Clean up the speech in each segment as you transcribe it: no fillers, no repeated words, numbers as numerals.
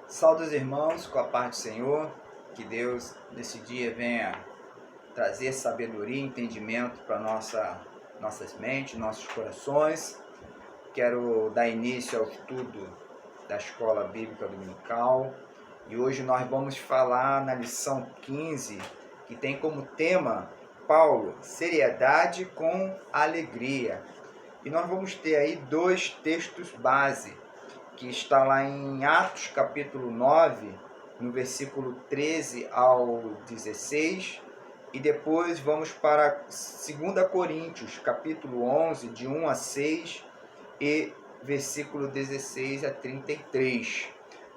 Saudos irmãos, com a paz do Senhor, que Deus nesse dia venha trazer sabedoria e entendimento para nossas mentes, nossos corações. Quero dar início ao estudo da Escola Bíblica Dominical e hoje nós vamos falar na lição 15, que tem como tema Paulo, seriedade com alegria. E nós vamos ter aí dois textos base, que está lá em Atos capítulo 9, no versículo 13 ao 16, e depois vamos para 2 Coríntios capítulo 11, de 1 a 6, e versículo 16 a 33.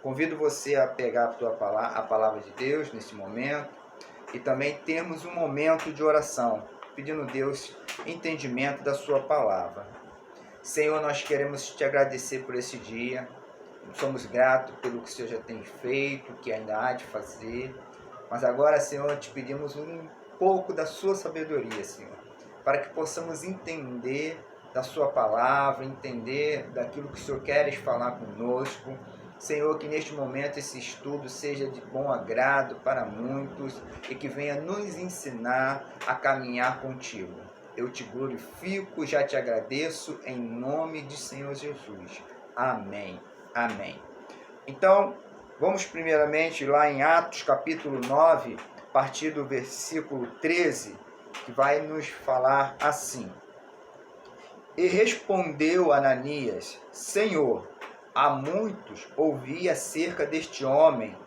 Convido você a pegar a palavra de Deus nesse momento, e também temos um momento de oração, pedindo a Deus entendimento da sua palavra. Senhor, nós queremos te agradecer por esse dia. Somos gratos pelo que o Senhor já tem feito, que ainda há de fazer. Mas agora, Senhor, te pedimos um pouco da sua sabedoria, Senhor, para que possamos entender da sua palavra, entender daquilo que o Senhor quer falar conosco. Senhor, que neste momento esse estudo seja de bom agrado para muitos e que venha nos ensinar a caminhar contigo. Eu te glorifico, já te agradeço, em nome de Senhor Jesus. Amém. Amém. Então, vamos primeiramente lá em Atos capítulo 9, a partir do versículo 13, que vai nos falar assim. E respondeu Ananias: Senhor, há muitos ouvi acerca deste homem,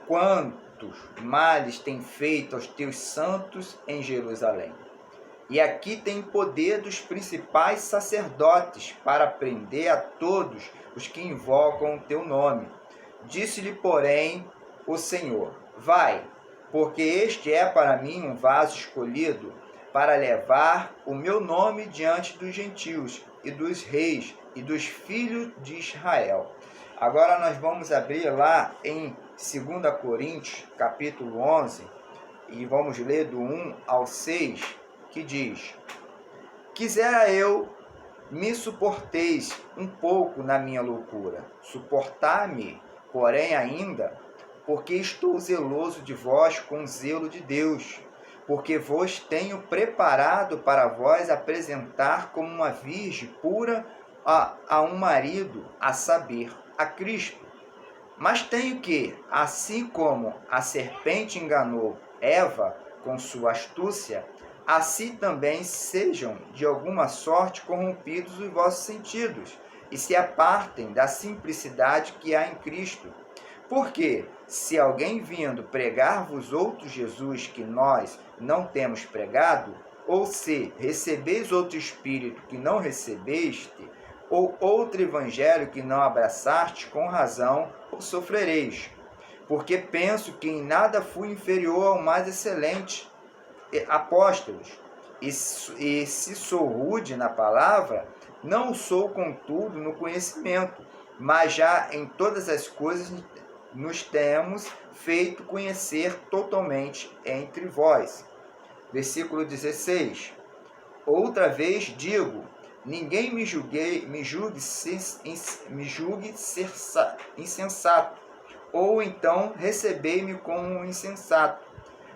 quantos males tem feito aos teus santos em Jerusalém. E aqui tem poder dos principais sacerdotes para prender a todos os que invocam o teu nome. Disse-lhe, porém, o Senhor: Vai, porque este é para mim um vaso escolhido para levar o meu nome diante dos gentios e dos reis e dos filhos de Israel. Agora nós vamos abrir lá em 2 Coríntios, capítulo 11, e vamos ler do 1 ao 6, que diz: Quisera eu me suporteis um pouco na minha loucura, suportar-me, porém ainda, porque estou zeloso de vós com zelo de Deus, porque vos tenho preparado para vós apresentar como uma virgem pura a um marido, a saber, a Cristo. Mas tenho que, assim como a serpente enganou Eva com sua astúcia, assim também sejam de alguma sorte corrompidos os vossos sentidos, e se apartem da simplicidade que há em Cristo. Porque, se alguém vindo pregar-vos outro Jesus que nós não temos pregado, ou se recebeis outro Espírito que não recebeste, ou outro Evangelho que não abraçaste, com razão o sofrereis. Porque penso que em nada fui inferior ao mais excelente apóstolos, e se sou rude na palavra, não sou contudo no conhecimento, mas já em todas as coisas nos temos feito conhecer totalmente entre vós. Versículo 16. Outra vez digo, ninguém me julgue ser insensato, ou então recebei-me como um insensato,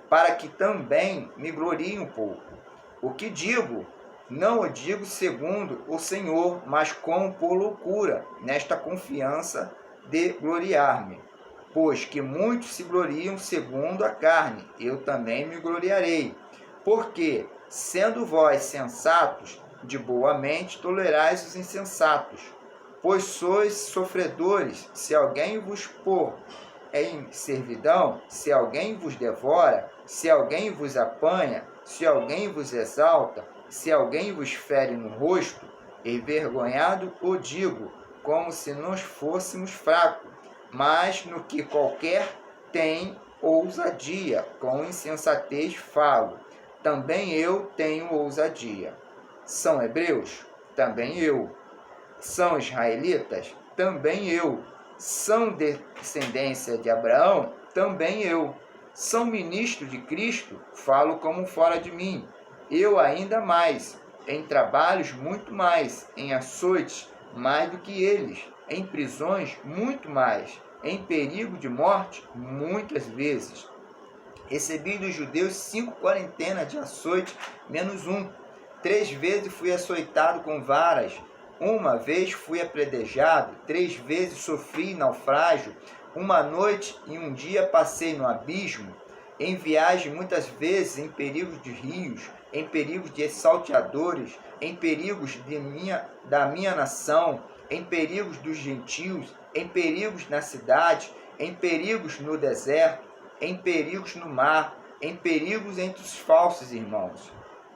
para que também me glorie um pouco. O que digo, não o digo segundo o Senhor, mas como por loucura, nesta confiança de gloriar-me. Pois que muitos se gloriam segundo a carne, eu também me gloriarei. Porque, sendo vós sensatos, de boa mente tolerais os insensatos. Pois sois sofredores, se alguém vos pôr em servidão, se alguém vos devora, se alguém vos apanha, se alguém vos exalta, se alguém vos fere no rosto, envergonhado o digo, como se nós fôssemos fracos, mas no que qualquer tem ousadia, com insensatez falo, também eu tenho ousadia. São hebreus? Também eu. São israelitas? Também eu. São descendência de Abraão? Também eu. São ministros de Cristo? Falo como fora de mim. Eu ainda mais, em trabalhos muito mais, em açoites mais do que eles, em prisões, muito mais, em perigo de morte, muitas vezes. Recebi dos judeus 5 quarentenas de açoite, menos um. 3 vezes fui açoitado com varas. Uma vez fui apredejado. 3 vezes sofri naufrágio. Uma noite e um dia passei no abismo. Em viagem, muitas vezes, em perigos de rios, em perigos de salteadores, em perigos da minha nação, em perigos dos gentios, em perigos na cidade, em perigos no deserto, em perigos no mar, em perigos entre os falsos irmãos,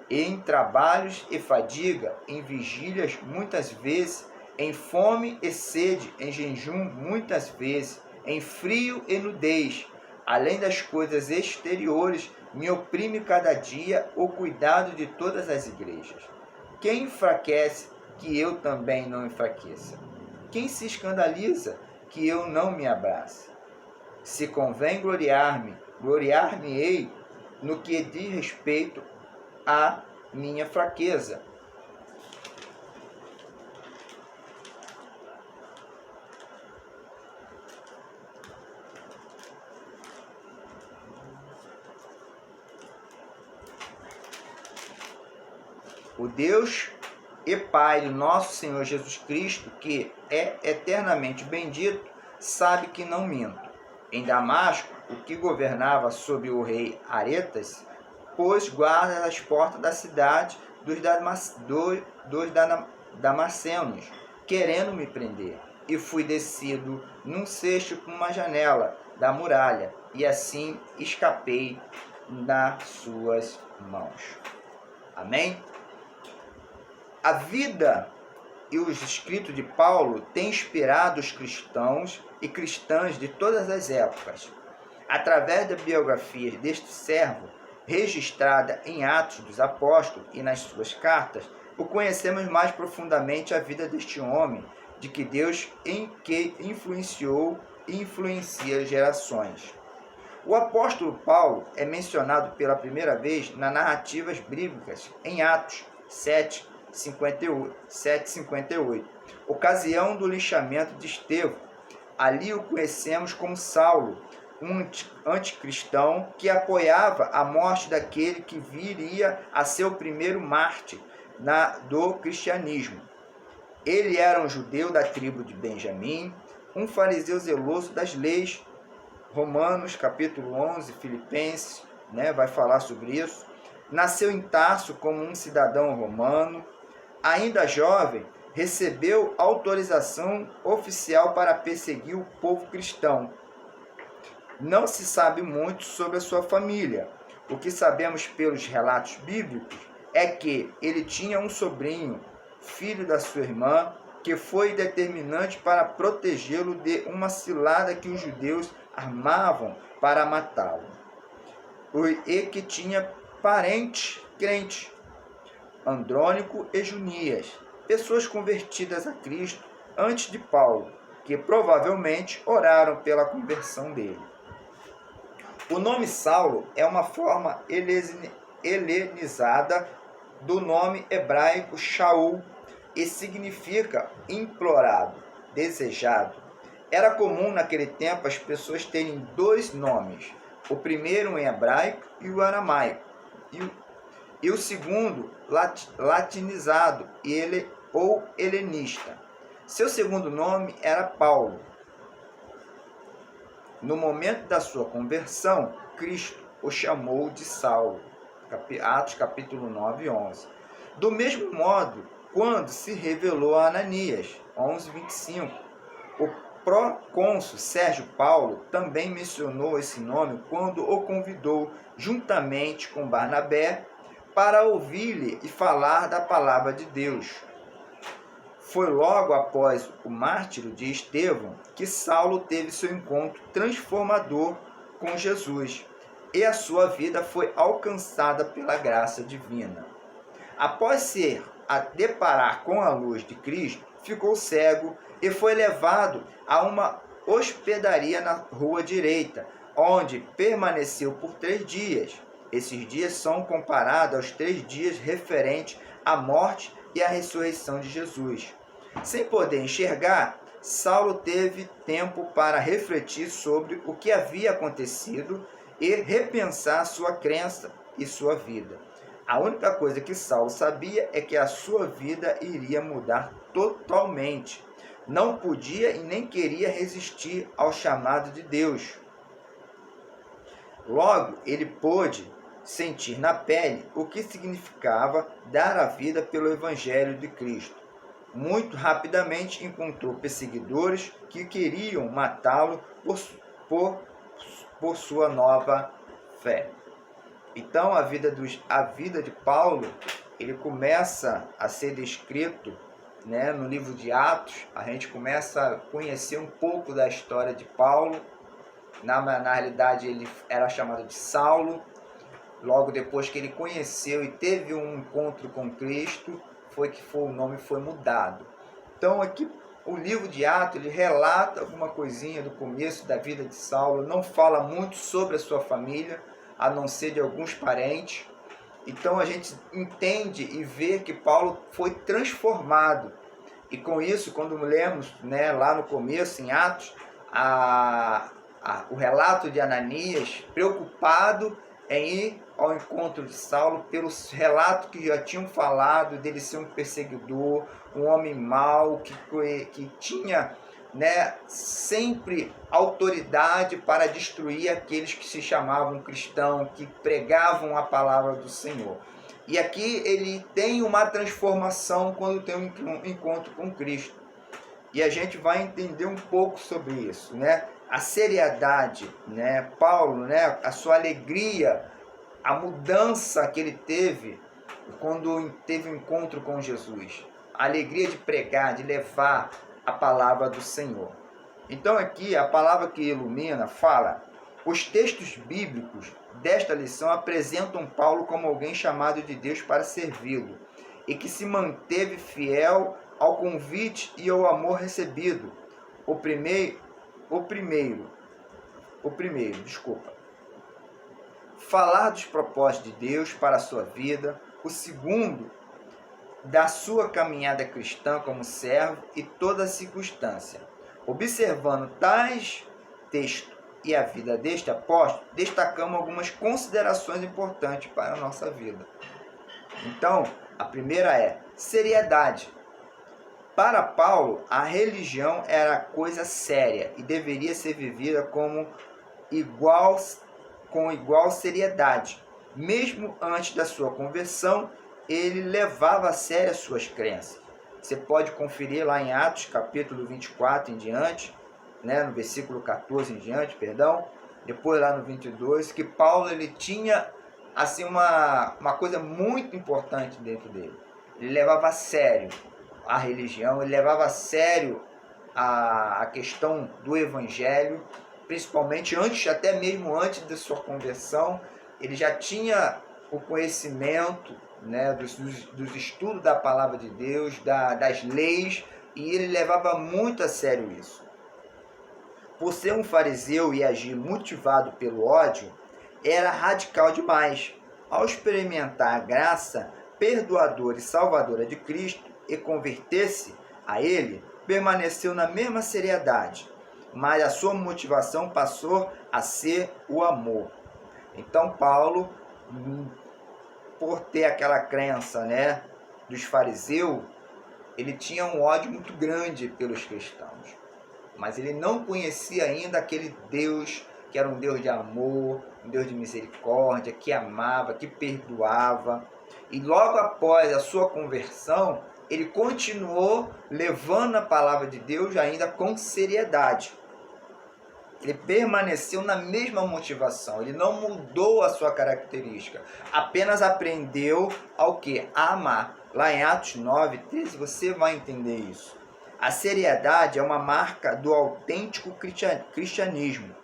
em trabalhos e fadiga, em vigílias muitas vezes, em fome e sede, em jejum muitas vezes, em frio e nudez. Além das coisas exteriores, me oprime cada dia o cuidado de todas as igrejas. Quem enfraquece, que eu também não enfraqueça. Quem se escandaliza, que eu não me abrace. Se convém gloriar-me, gloriar-me-ei no que diz respeito à minha fraqueza. O Deus e Pai do nosso Senhor Jesus Cristo, que é eternamente bendito, sabe que não minto. Em Damasco, o que governava sob o rei Aretas, pôs guarda às portas da cidade dos damascenos, querendo me prender. E fui descido num cesto por uma janela da muralha, e assim escapei nas suas mãos. Amém? A vida e os escritos de Paulo têm inspirado os cristãos e cristãs de todas as épocas. Através da biografia deste servo, registrada em Atos dos Apóstolos e nas suas cartas, o conhecemos mais profundamente a vida deste homem, de que Deus influenciou e influencia gerações. O apóstolo Paulo é mencionado pela primeira vez nas narrativas bíblicas em Atos 7:58, ocasião do linchamento de Estevão. Ali o conhecemos como Saulo, um anticristão que apoiava a morte daquele que viria a ser o primeiro mártir do cristianismo. Ele era um judeu da tribo de Benjamim, um fariseu zeloso das leis. Romanos capítulo 11, Filipenses, vai falar sobre isso. Nasceu em Tarso como um cidadão romano. Ainda jovem, recebeu autorização oficial para perseguir o povo cristão. Não se sabe muito sobre a sua família. O que sabemos pelos relatos bíblicos é que ele tinha um sobrinho, filho da sua irmã, que foi determinante para protegê-lo de uma cilada que os judeus armavam para matá-lo. E que tinha parentes crentes, Andrônico e Junias, pessoas convertidas a Cristo antes de Paulo, que provavelmente oraram pela conversão dele. O nome Saulo é uma forma helenizada do nome hebraico Shaul e significa implorado, desejado. Era comum naquele tempo as pessoas terem 2 nomes, o primeiro em hebraico e o aramaico, e o segundo latinizado ou helenista. Seu segundo nome era Paulo. No momento da sua conversão, Cristo o chamou de Saulo. Atos capítulo 9, 11. Do mesmo modo, quando se revelou a Ananias, 11:25, o procônsul Sérgio Paulo também mencionou esse nome quando o convidou, juntamente com Barnabé, para ouvir-lhe e falar da palavra de Deus. Foi logo após o mártiro de Estevão que Saulo teve seu encontro transformador com Jesus e a sua vida foi alcançada pela graça divina. Após se deparar com a luz de Cristo, ficou cego e foi levado a uma hospedaria na rua direita, onde permaneceu por 3 dias. Esses dias são comparados aos 3 dias referentes à morte e à ressurreição de Jesus. Sem poder enxergar, Saulo teve tempo para refletir sobre o que havia acontecido e repensar sua crença e sua vida. A única coisa que Saulo sabia é que a sua vida iria mudar totalmente. Não podia e nem queria resistir ao chamado de Deus. Logo, ele pôde sentir na pele o que significava dar a vida pelo Evangelho de Cristo. Muito rapidamente encontrou perseguidores que queriam matá-lo por sua nova fé. Então a vida de Paulo, ele começa a ser descrito, né, no livro de Atos. A gente começa a conhecer um pouco da história de Paulo. Na realidade ele era chamado de Saulo. Logo depois que ele conheceu e teve um encontro com Cristo, o nome foi mudado. Então aqui o livro de Atos, ele relata alguma coisinha do começo da vida de Saulo, não fala muito sobre a sua família, a não ser de alguns parentes. Então a gente entende e vê que Paulo foi transformado. E com isso, quando lemos, né, lá no começo, em Atos, o relato de Ananias, preocupado em ir ao encontro de Saulo, pelo relato que já tinham falado dele ser um perseguidor, um homem mau, que tinha, né, sempre autoridade para destruir aqueles que se chamavam cristãos, que pregavam a palavra do Senhor. E aqui ele tem uma transformação quando tem um encontro com Cristo. E a gente vai entender um pouco sobre isso, né? A seriedade, né? Paulo, né? A sua alegria, a mudança que ele teve quando teve um encontro com Jesus. A alegria de pregar, de levar a palavra do Senhor. Então aqui a palavra que ilumina fala: os textos bíblicos desta lição apresentam Paulo como alguém chamado de Deus para servi-lo e que se manteve fiel ao convite e ao amor recebido. O primeiro, falar dos propósitos de Deus para a sua vida. O segundo, da sua caminhada cristã como servo e toda a circunstância. Observando tais textos e a vida deste apóstolo, destacamos algumas considerações importantes para a nossa vida. Então, a primeira é seriedade. Para Paulo, a religião era coisa séria e deveria ser vivida com igual seriedade. Mesmo antes da sua conversão, ele levava a sério as suas crenças. Você pode conferir lá em Atos, capítulo 24 em diante, né, no versículo 14 em diante, perdão, depois lá no 22, que Paulo ele tinha assim uma coisa muito importante dentro dele. Ele levava a sério a religião, ele levava a sério a questão do evangelho, principalmente até mesmo antes da sua conversão. Ele já tinha o conhecimento, né, dos estudos da palavra de Deus, das leis, e ele levava muito a sério isso. Por ser um fariseu e agir motivado pelo ódio, era radical demais. Ao experimentar a graça perdoadora e salvadora de Cristo e converter-se a Ele, permaneceu na mesma seriedade, mas a sua motivação passou a ser o amor. Então Paulo, por ter aquela crença, né, dos fariseus, ele tinha um ódio muito grande pelos cristãos. Mas ele não conhecia ainda aquele Deus que era um Deus de amor, um Deus de misericórdia, que amava, que perdoava. E logo após a sua conversão, ele continuou levando a palavra de Deus ainda com seriedade. Ele permaneceu na mesma motivação, ele não mudou a sua característica, apenas aprendeu ao que? A amar. Lá em Atos 9, 13, você vai entender isso. A seriedade é uma marca do autêntico cristianismo,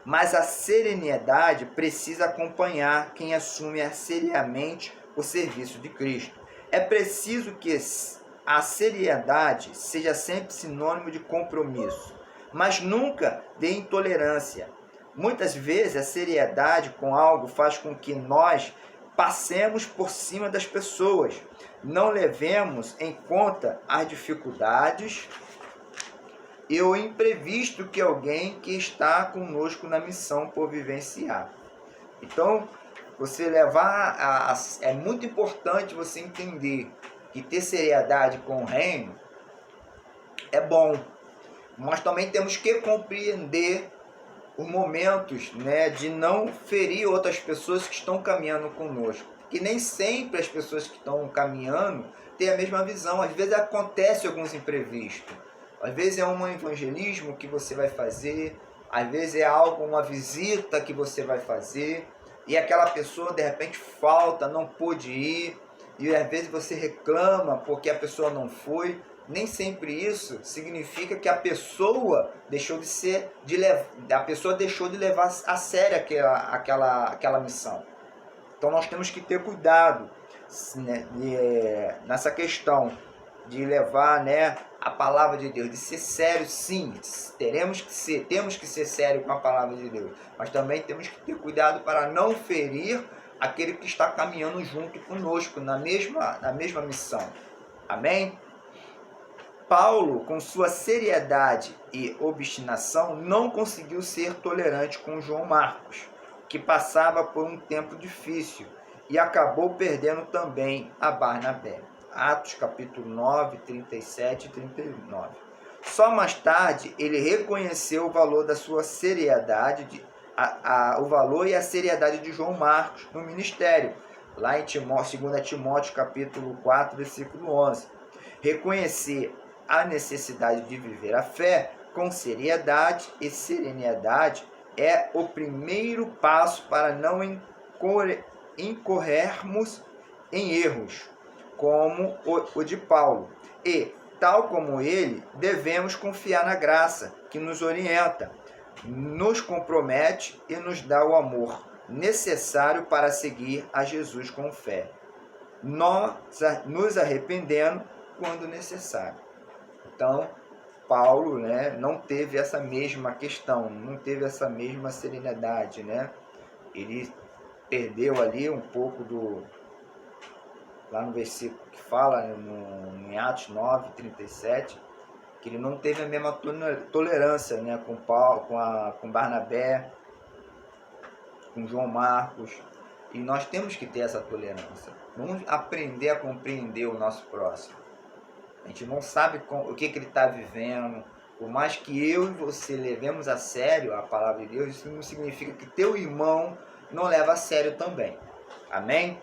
mas a serenidade precisa acompanhar quem assume seriamente o serviço de Cristo. É preciso que a seriedade seja sempre sinônimo de compromisso, mas nunca de intolerância. Muitas vezes a seriedade com algo faz com que nós passemos por cima das pessoas, não levemos em conta as dificuldades e o imprevisto que alguém que está conosco na missão por vivenciar. Então, você levar é muito importante você entender que ter seriedade com o reino é bom, mas também temos que compreender os momentos, né, de não ferir outras pessoas que estão caminhando conosco. Que nem sempre as pessoas que estão caminhando têm a mesma visão. Às vezes acontece alguns imprevistos. Às vezes é um evangelismo que você vai fazer, às vezes é algo, uma visita que você vai fazer, e aquela pessoa de repente falta, não pôde ir, e às vezes você reclama porque a pessoa não foi. Nem sempre isso significa que a pessoa deixou de levar a sério aquela missão. Então nós temos que ter cuidado, né, nessa questão de levar, né, a palavra de Deus, de ser sério. Sim, temos que ser sério com a palavra de Deus, mas também temos que ter cuidado para não ferir aquele que está caminhando junto conosco na mesma missão. Amém? Paulo, com sua seriedade e obstinação, não conseguiu ser tolerante com João Marcos, que passava por um tempo difícil, e acabou perdendo também a Barnabé. Atos capítulo 9, 37 e 39. Só mais tarde ele reconheceu o valor da sua seriedade, o valor e a seriedade de João Marcos no ministério, lá em 2 Timóteo capítulo 4, versículo 11. Reconhecer a necessidade de viver a fé com seriedade e serenidade é o primeiro passo para não incorrermos em erros, como o de Paulo. E, tal como ele, devemos confiar na graça que nos orienta, nos compromete e nos dá o amor necessário para seguir a Jesus com fé, nos arrependendo quando necessário. Então, Paulo, né, não teve essa mesma questão, não teve essa mesma serenidade, né? Ele perdeu ali um pouco lá no versículo que fala, em Atos 9, 37, que ele não teve a mesma tolerância, né, com Paulo, com Barnabé, com João Marcos. E nós temos que ter essa tolerância. Vamos aprender a compreender o nosso próximo. A gente não sabe o que ele está vivendo. Por mais que eu e você levemos a sério a palavra de Deus, isso não significa que teu irmão não leva a sério também. Amém?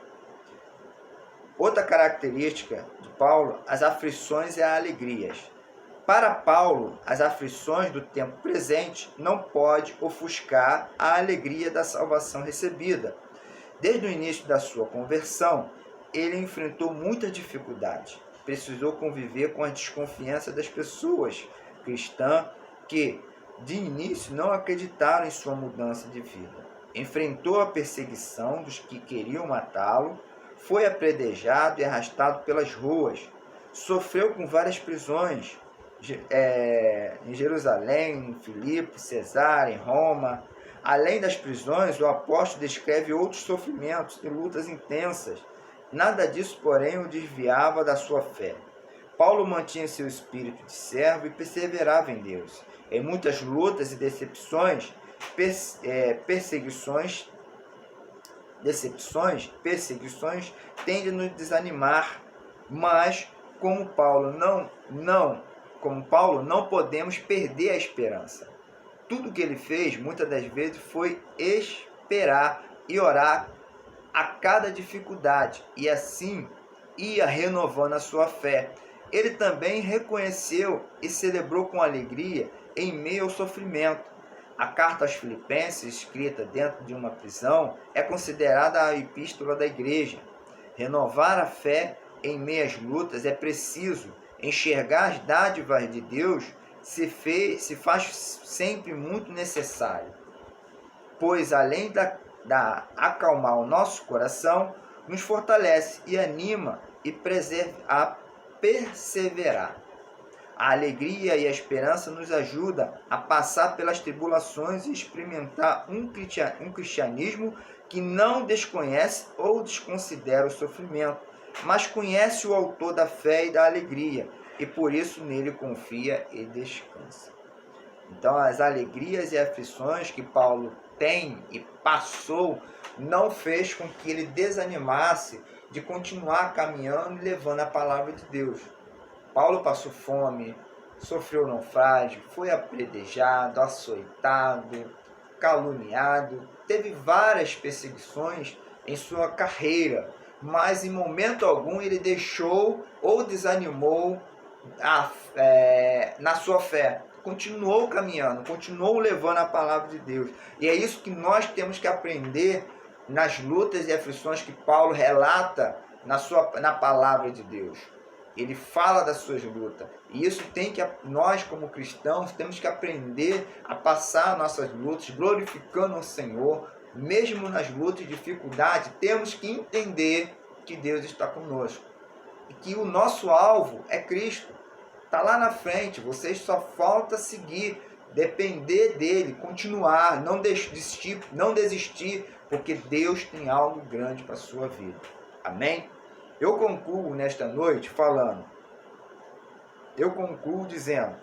Outra característica de Paulo, as aflições e as alegrias. Para Paulo, as aflições do tempo presente não pode ofuscar a alegria da salvação recebida. Desde o início da sua conversão, ele enfrentou muita dificuldade. Precisou conviver com a desconfiança das pessoas cristãs que, de início, não acreditaram em sua mudança de vida. Enfrentou a perseguição dos que queriam matá-lo, foi apedrejado e arrastado pelas ruas, sofreu com várias prisões, em Jerusalém, em Filipe, Cesar, em Roma. Além das prisões, o apóstolo descreve outros sofrimentos e lutas intensas. Nada disso, porém, o desviava da sua fé. Paulo mantinha seu espírito de servo e perseverava em Deus. Em muitas lutas e decepções, perseguições tendem a nos desanimar, mas como Paulo não podemos perder a esperança. Tudo que ele fez, muitas das vezes, foi esperar e orar a cada dificuldade, e assim ia renovando a sua fé. Ele também reconheceu e celebrou com alegria em meio ao sofrimento. A carta aos Filipenses, escrita dentro de uma prisão, é considerada a epístola da igreja. Renovar a fé em meio às lutas é preciso. Enxergar as dádivas de Deus se faz sempre muito necessário, pois além da acalmar o nosso coração, nos fortalece e anima a perseverar. A alegria e a esperança nos ajudam a passar pelas tribulações e experimentar um cristianismo que não desconhece ou desconsidera o sofrimento, mas conhece o autor da fé e da alegria, e por isso nele confia e descansa. Então, as alegrias e aflições que Paulo tem e passou não fez com que ele desanimasse de continuar caminhando e levando a palavra de Deus. Paulo passou fome, sofreu naufrágio, foi apedrejado, açoitado, caluniado, teve várias perseguições em sua carreira, mas em momento algum ele deixou ou desanimou na sua fé. Continuou caminhando, continuou levando a palavra de Deus. E é isso que nós temos que aprender nas lutas e aflições que Paulo relata na palavra de Deus. Ele fala das suas lutas. E isso tem que, nós como cristãos, temos que aprender a passar nossas lutas, glorificando o Senhor, mesmo nas lutas e dificuldades, temos que entender que Deus está conosco. E que o nosso alvo é Cristo. Está lá na frente, vocês só falta seguir, depender dele, continuar, não desistir, porque Deus tem algo grande para a sua vida. Amém? Eu concluo nesta noite dizendo,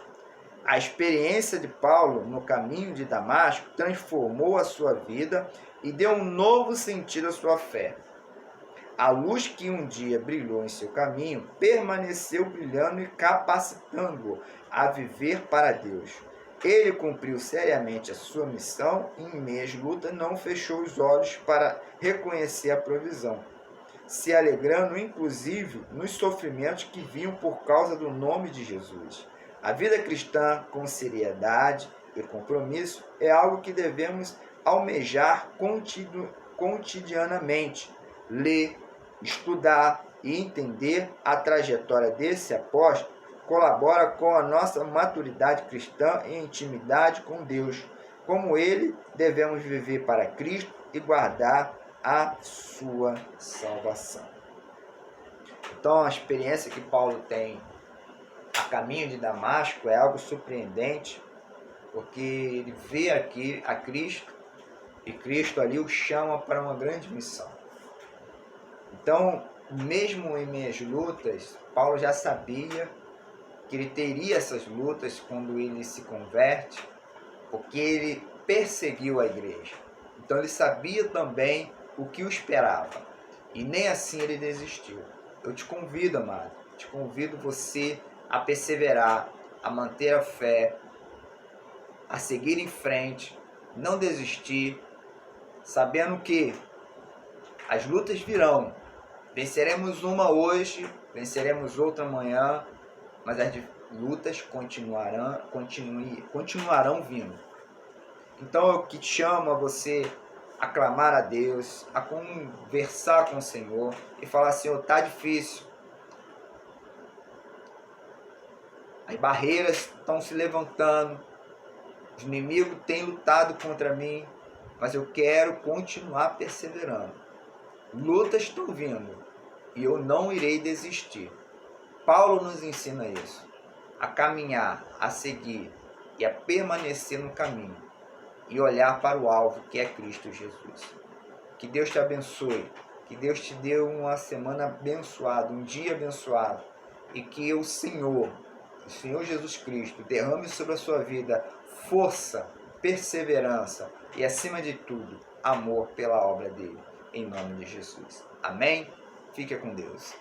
a experiência de Paulo no caminho de Damasco transformou a sua vida e deu um novo sentido à sua fé. A luz que um dia brilhou em seu caminho permaneceu brilhando e capacitando-o a viver para Deus. Ele cumpriu seriamente a sua missão e, em meio às lutas, não fechou os olhos para reconhecer a provisão, se alegrando inclusive nos sofrimentos que vinham por causa do nome de Jesus. A vida cristã, com seriedade e compromisso, é algo que devemos almejar cotidianamente. Ler, estudar e entender a trajetória desse apóstolo colabora com a nossa maturidade cristã e intimidade com Deus. Como ele, devemos viver para Cristo e guardar a sua salvação. Então, a experiência que Paulo tem a caminho de Damasco é algo surpreendente, porque ele vê aqui a Cristo e Cristo ali o chama para uma grande missão. Então, mesmo em meias lutas, Paulo já sabia que ele teria essas lutas quando ele se converte, porque ele perseguiu a igreja. Então ele sabia também o que o esperava. E nem assim ele desistiu. Eu te convido, amado, você a perseverar, a manter a fé, a seguir em frente, não desistir, sabendo que as lutas virão. Venceremos uma hoje, venceremos outra amanhã, mas as lutas continuarão vindo. Então eu te chamo a você a clamar a Deus, a conversar com o Senhor e falar: Senhor, está difícil. As barreiras estão se levantando, os inimigos têm lutado contra mim, mas eu quero continuar perseverando. Lutas estão vindo e eu não irei desistir. Paulo nos ensina isso, a caminhar, a seguir e a permanecer no caminho e olhar para o alvo que é Cristo Jesus. Que Deus te abençoe, que Deus te dê uma semana abençoada, um dia abençoado e que o Senhor Jesus Cristo derrame sobre a sua vida força, perseverança e, acima de tudo, amor pela obra dele. Em nome de Jesus. Amém? Fique com Deus.